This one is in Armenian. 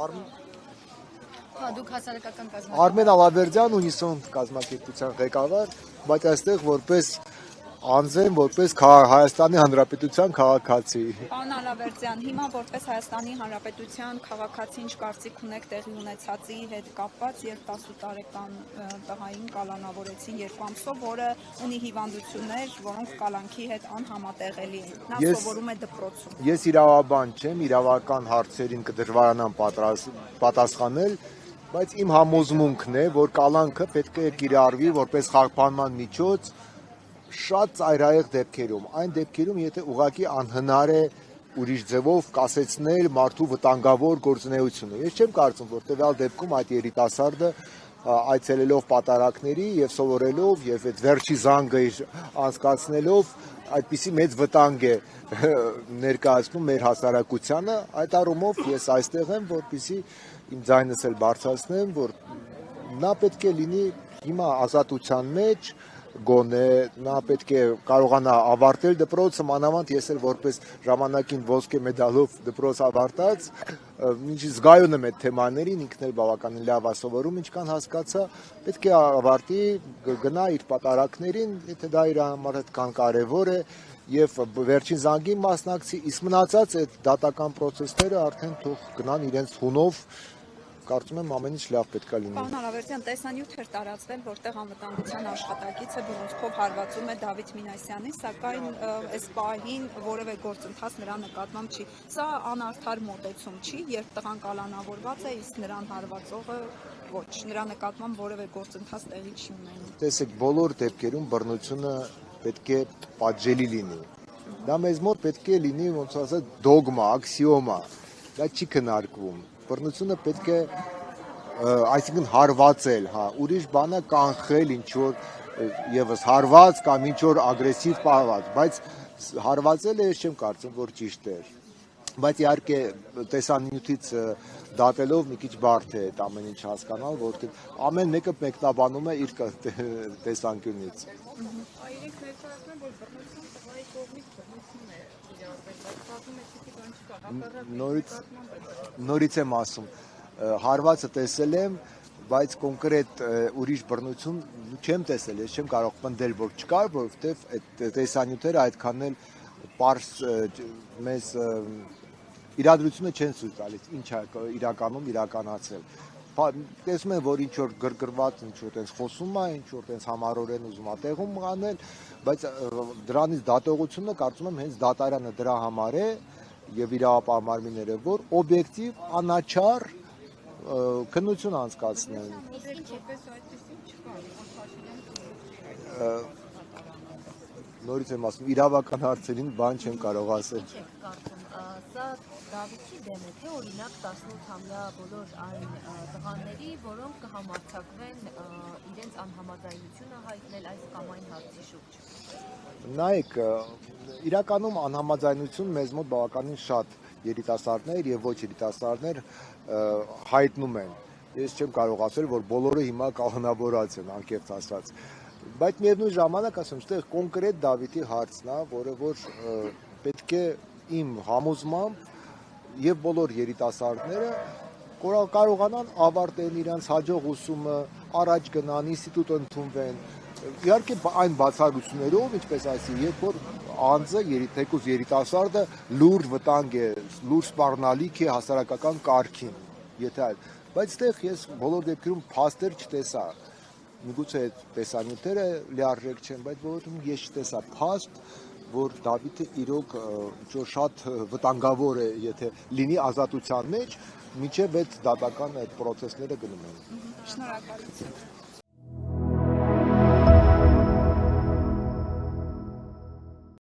Դուք հասարակական կազմակերպություն։ Արմեն Ալավերդյան Ունիսոն կազմակերպության ղեկավար, բայց այստեղ որպես անձեմ, որպես Հայաստանի Հանրապետության քաղաքացի։ Պարոն Ալավերդյան, հիմա որպես Հայաստանի Հանրապետության քաղաքացի ինչ կարծիք ունեք տեղի ունեցածի հետ կապված, երբ 18 տարեկան տղային կալանավորեցին 2 ամսով, որը ունի հիվանդություններ, որոնք կալանքի հետ անհամատեղելի են։ Նա սովորում է դպրոցում։ Ես իրավաբան չեմ, իրավական հարցերին կդժվարանամ պատասխանել, բայց իմ համոզմունքն է, որ կալանքը պետք է կիրառվի որպես խաղաղապահման միջոց շատ ծայրահեղ դեպքերում, այն դեպքերում, եթե ուղղակի անհնար է ուրիշ ձևով կասեցնել մարդու վտանգավոր գործունեությունը։ Ես չեմ կարծում, որ տվյալ դեպքում այդ երիտասարդը այցելելով պատարակների եւ սովորելով եւ այդ վերջի զանգը անցկացնելով այդպիսի մեծ վտանգ է ներկայացնում մեր հասարակությանը, այդ առումով ես այստեղ եմ, որպեսզի իմ ձայնս էլ բարձրացնեմ, որ նա պետք է լինի հիմա ազատության մեջ, գոնե նա պետք է կարողանա ավարտել դպրոցը, մանավանդ ես էլ որպես ժամանակին ոսկե մեդալով դպրոց ավարտած, ինչ զգայուն եմ այդ թեմաներին, ինքն էլ բավականին լավ է սովորում, ինչքան հասկացա, պետք է ավարտի, գնա իր պատարակներին, եթե դա իր համար այդքան կարևոր է, եւ վերջին զանգին մասնակցի, իսկ մնացած այդ դատական process-ները արդեն թող գնան իրենց հունով, կարծում եմ ամեն ինչ լավ պետք է լինի։ Պարոն Ալավերդյան, տեսանյութ էր տարածվել, որտեղ անվտանգության աշխատակիցը բռունցքով հարվածում է Դավիթ Մինասյանին, սակայն այս պահին որևէ գործընթաց նրա նկատմամբ չի։ Սա անարդար մոտեցում չի, երբ տղան կալանավորված է, իսկ նրան հարվածողը ոչ, նրա նկատմամբ որևէ գործընթաց տեղի չի ունենում։ Տեսեք, բոլոր դեպքերում բռնությունը պետք է պատժելի լինի։ Դա մեզ մոտ պետք է լինի, ոնց ասած, դոգմա, աքսիոմա։ Դա չի քննարկվում։ Բռնությունը պետք է, այսինքն հարվածել, ուրիշ բանը կանխել ինչ որ եւս հարված կամ ինչ որ ագրեսիվ պահված, բայց հարվածելը ես չեմ կարծում, որ ճիշտ է։ Բայց իհարկե տեսանյութից դատելով մի քիչ բարդ է այդ ամեն ինչ հասկանալ, որովհետեւ ամեն մեկը մեկնաբանում է իր տեսանկյունից։ Այրեք ներկայացնում, որ բռնություն տղայի կողմից բռնություն է իրավապետ, բայց պատմում եք, թե բան չկա, նորից եմ ասում, հարվածը տեսել եմ, բայց կոնկրետ ուրիշ բռնություն չեմ տեսել, ես չեմ կարող պնդել, որ չկար, որովհետև այդ տեսանյութերը այդքան էլ պարզ մեզ իրադրությունը չեն ցույց տալիս, ինչ է իրականում իրականացել։ Տեսնում եմ, որ ինչ որ գրգռված, ինչ որ տենց խոսում է, ինչ որ տենց համառորեն ուզում է տեղում անել, բայց դրանից դատողությունը կարծում եմ հենց դատարանը դրա համար է եւ իրավապահ մարմինները, որ օբյեկտիվ անաչառ քննություն անցկացնեն։ Նորից եմ ասում, իրավական հարցերին բան չեմ կարող ասել։ Սա Դավիթի դեմ է, թե օրինակ 18-ամյա բոլոր այն տղաների, որոնք կհամարձակվեն իրենց անհամաձայնությունը հայտնել այս կամ այն հարցի շուրջ։ Նայեք, իրականում անհամաձայնություն մեզ մոտ բավականին շատ երիտասարդներ եւ ոչ երիտասարդներ հայտնում են։ Ես չեմ կարող ասել, որ բոլորը հիմա կալանավորած են, անկեղծ ասած։ Բայց միևնույն ժամանակ ասեմ, այստեղ կոնկրետ Դավիթի հարցն է, որը որ պետք է իմ համոզմամբ եւ բոլոր երիտասարդները կարողանան ավարտեն իրենց հաջող ուսումը, առաջ գնան, ինստիտուտ ընդունվեն։ Իհարկե այն բացառություններով, ինչպես ասի, երբ որ անձը թեկուզ երիտասարդը լուրջ վտանգ է, լուրջ սպառնալիք է հասարակական կարգին, եթե այլ, բայց այդտեղ ես բոլոր դեպքերում փաստեր չտեսա։ Միգուցե այդ տեսանյութերը լիարժեք չեն, բայց որովհետեւ ես չտեսա փաստ, որ Դավիթը իրոք ինչ-որ շատ վտանգավոր է, եթե լինի ազատության մեջ, մինչև այդ դատական այդ process-ները գնում են։ Շնորհակալություն։